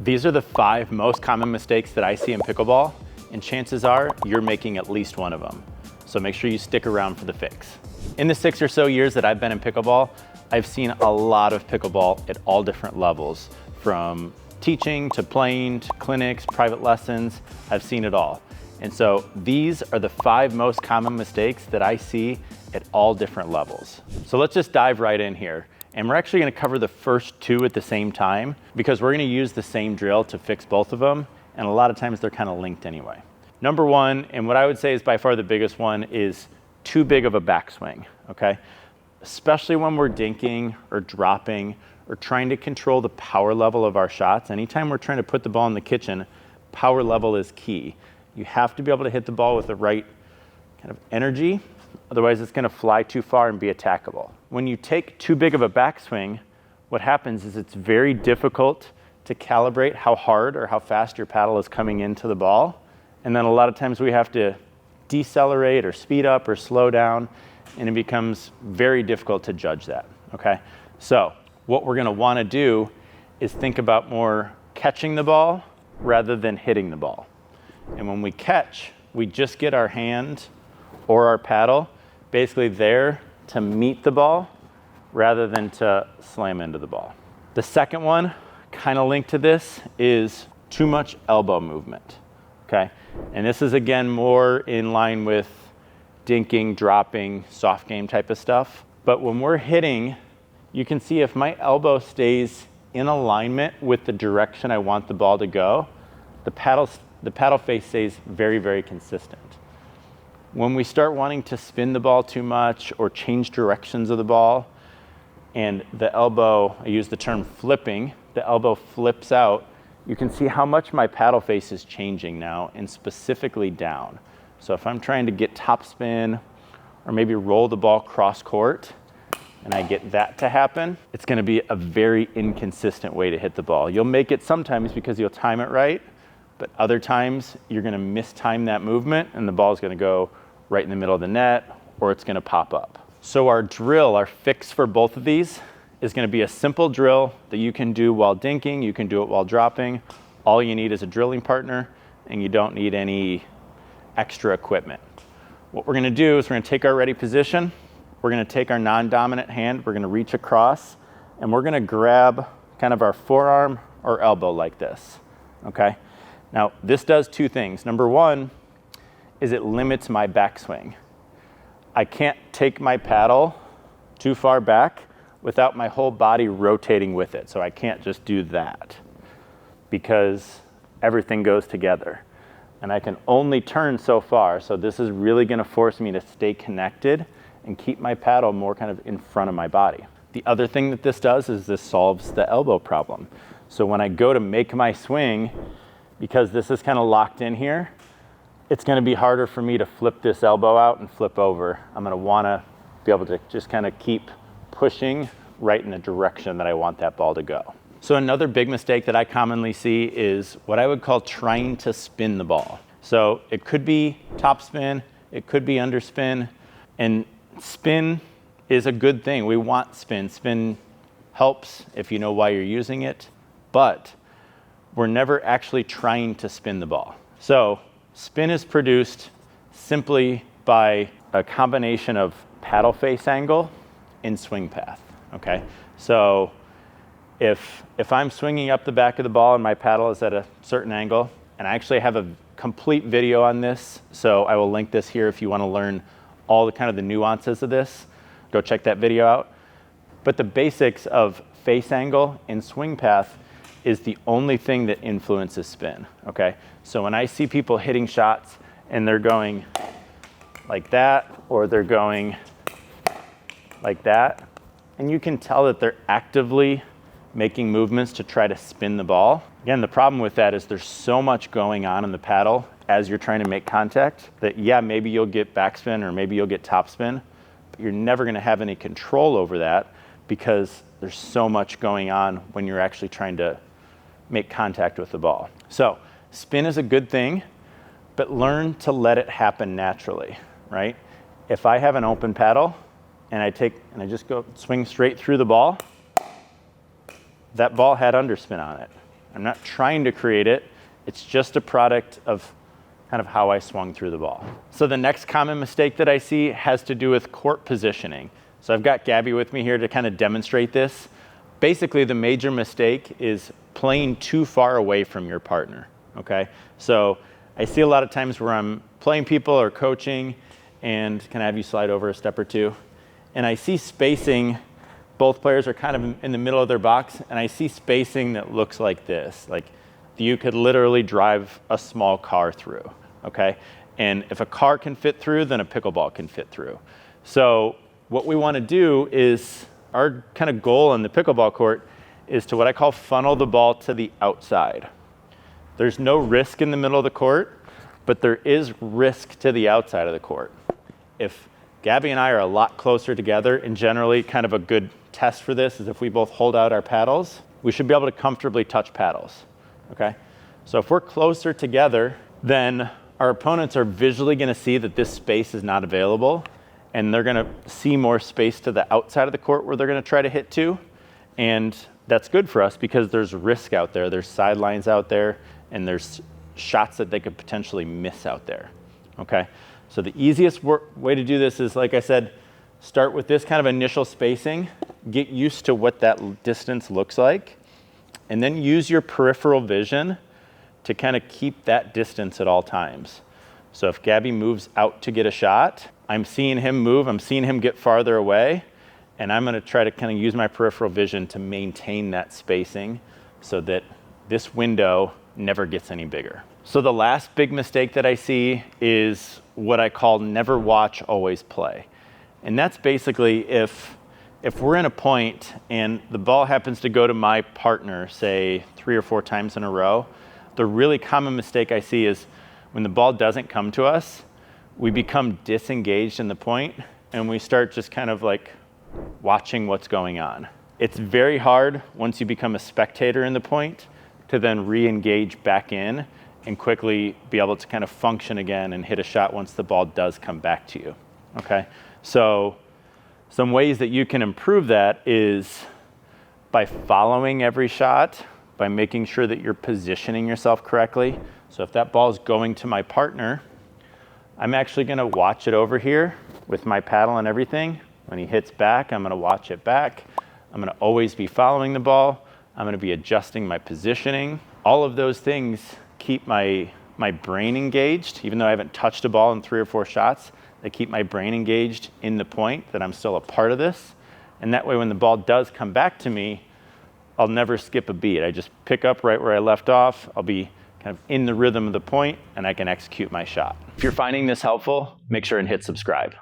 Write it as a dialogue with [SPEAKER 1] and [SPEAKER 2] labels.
[SPEAKER 1] These are the 5 most common mistakes that I see in pickleball, and chances are you're making at least one of them. So make sure you stick around for the fix. In the 6 or so years that I've been in pickleball, I've seen a lot of pickleball at all different levels, from teaching to playing to clinics, private lessons. I've seen it all. And so these are the 5 most common mistakes that I see at all different levels. So let's just dive right in here. And we're actually gonna cover the first 2 at the same time because we're gonna use the same drill to fix both of them. And a lot of times they're kind of linked anyway. Number 1, and what I would say is by far the biggest one, is too big of a backswing, okay? Especially when we're dinking or dropping or trying to control the power level of our shots. Anytime we're trying to put the ball in the kitchen, power level is key. You have to be able to hit the ball with the right kind of energy, otherwise it's gonna fly too far and be attackable. When you take too big of a backswing, what happens is it's very difficult to calibrate how hard or how fast your paddle is coming into the ball. And then a lot of times we have to decelerate or speed up or slow down, and it becomes very difficult to judge that, okay? So what we're gonna wanna do is think about more catching the ball rather than hitting the ball. And when we catch, we just get our hand or our paddle basically there to meet the ball rather than to slam into the ball. The second one, kind of linked to this, is too much elbow movement, okay? And this is again more in line with dinking, dropping, soft game type of stuff. But when we're hitting, you can see if my elbow stays in alignment with the direction I want the ball to go, the paddle face stays very, very consistent. When we start wanting to spin the ball too much or change directions of the ball, and the elbow, I use the term flipping, the elbow flips out, you can see how much my paddle face is changing now, and specifically down. So if I'm trying to get top spin or maybe roll the ball cross court, and I get that to happen, it's gonna be a very inconsistent way to hit the ball. You'll make it sometimes because you'll time it right, but other times you're gonna mistime that movement and the ball's gonna go right in the middle of the net, or it's gonna pop up. So our drill, our fix for both of these is gonna be a simple drill that you can do while dinking, you can do it while dropping. All you need is a drilling partner, and you don't need any extra equipment. What we're gonna do is we're gonna take our ready position, we're gonna take our non-dominant hand, we're gonna reach across, and we're gonna grab kind of our forearm or elbow like this, okay? Now, this does 2 things. Number 1 is it limits my backswing. I can't take my paddle too far back without my whole body rotating with it. So I can't just do that because everything goes together. And I can only turn so far. So this is really gonna force me to stay connected and keep my paddle more kind of in front of my body. The other thing that this does is this solves the elbow problem. So when I go to make my swing, because this is kind of locked in here, it's gonna be harder for me to flip this elbow out and flip over. I'm gonna wanna be able to just kind of keep pushing right in the direction that I want that ball to go. So another big mistake that I commonly see is what I would call trying to spin the ball. So it could be top spin, it could be underspin, and spin is a good thing. We want spin. Spin helps if you know why you're using it, but we're never actually trying to spin the ball. So spin is produced simply by a combination of paddle face angle and swing path, okay? So if I'm swinging up the back of the ball and my paddle is at a certain angle, and I actually have a complete video on this, so I will link this here if you wanna learn all the kind of the nuances of this, go check that video out. But the basics of face angle and swing path is the only thing that influences spin, okay? So when I see people hitting shots and they're going like that, or they're going like that, and you can tell that they're actively making movements to try to spin the ball. Again, the problem with that is there's so much going on in the paddle as you're trying to make contact that, yeah, maybe you'll get backspin or maybe you'll get topspin, but you're never gonna have any control over that because there's so much going on when you're actually trying to make contact with the ball. So spin is a good thing, but learn to let it happen naturally, right? If I have an open paddle and I just go swing straight through the ball, that ball had underspin on it, I'm not trying to create it. It's just a product of kind of how I swung through the ball. So the next common mistake that I see has to do with court positioning. So I've got Gabby with me here to kind of demonstrate this. Basically, the major mistake is playing too far away from your partner, okay? So I see a lot of times where I'm playing people or coaching, and can I have you slide over a step or two? And I see spacing, both players are kind of in the middle of their box, and I see spacing that looks like this. Like you could literally drive a small car through, okay? And if a car can fit through, then a pickleball can fit through. So what we want to do is, our kind of goal in the pickleball court is to what I call funnel the ball to the outside. There's no risk in the middle of the court, but there is risk to the outside of the court. If Gabby and I are a lot closer together, and generally kind of a good test for this is if we both hold out our paddles, we should be able to comfortably touch paddles, okay? So if we're closer together, then our opponents are visually gonna see that this space is not available, and they're gonna see more space to the outside of the court where they're gonna try to hit to. And that's good for us because there's risk out there, there's sidelines out there, and there's shots that they could potentially miss out there, okay? So the easiest way to do this is, like I said, start with this kind of initial spacing, get used to what that distance looks like, and then use your peripheral vision to kind of keep that distance at all times. So if Gabby moves out to get a shot, I'm seeing him move, I'm seeing him get farther away, and I'm gonna try to kind of use my peripheral vision to maintain that spacing so that this window never gets any bigger. So the last big mistake that I see is what I call never watch, always play. And that's basically if we're in a point and the ball happens to go to my partner, say 3 or 4 times in a row, the really common mistake I see is when the ball doesn't come to us, we become disengaged in the point and we start just kind of like watching what's going on. It's very hard once you become a spectator in the point to then re-engage back in and quickly be able to kind of function again and hit a shot once the ball does come back to you, okay? So some ways that you can improve that is by following every shot, by making sure that you're positioning yourself correctly. So if that ball is going to my partner, I'm actually gonna watch it over here with my paddle and everything. When he hits back, I'm gonna watch it back. I'm gonna always be following the ball. I'm gonna be adjusting my positioning. All of those things keep my brain engaged. Even though I haven't touched a ball in 3 or 4 shots, they keep my brain engaged in the point that I'm still a part of this. And that way when the ball does come back to me, I'll never skip a beat. I just pick up right where I left off. I'll be kind of in the rhythm of the point and I can execute my shot. If you're finding this helpful, make sure and hit subscribe.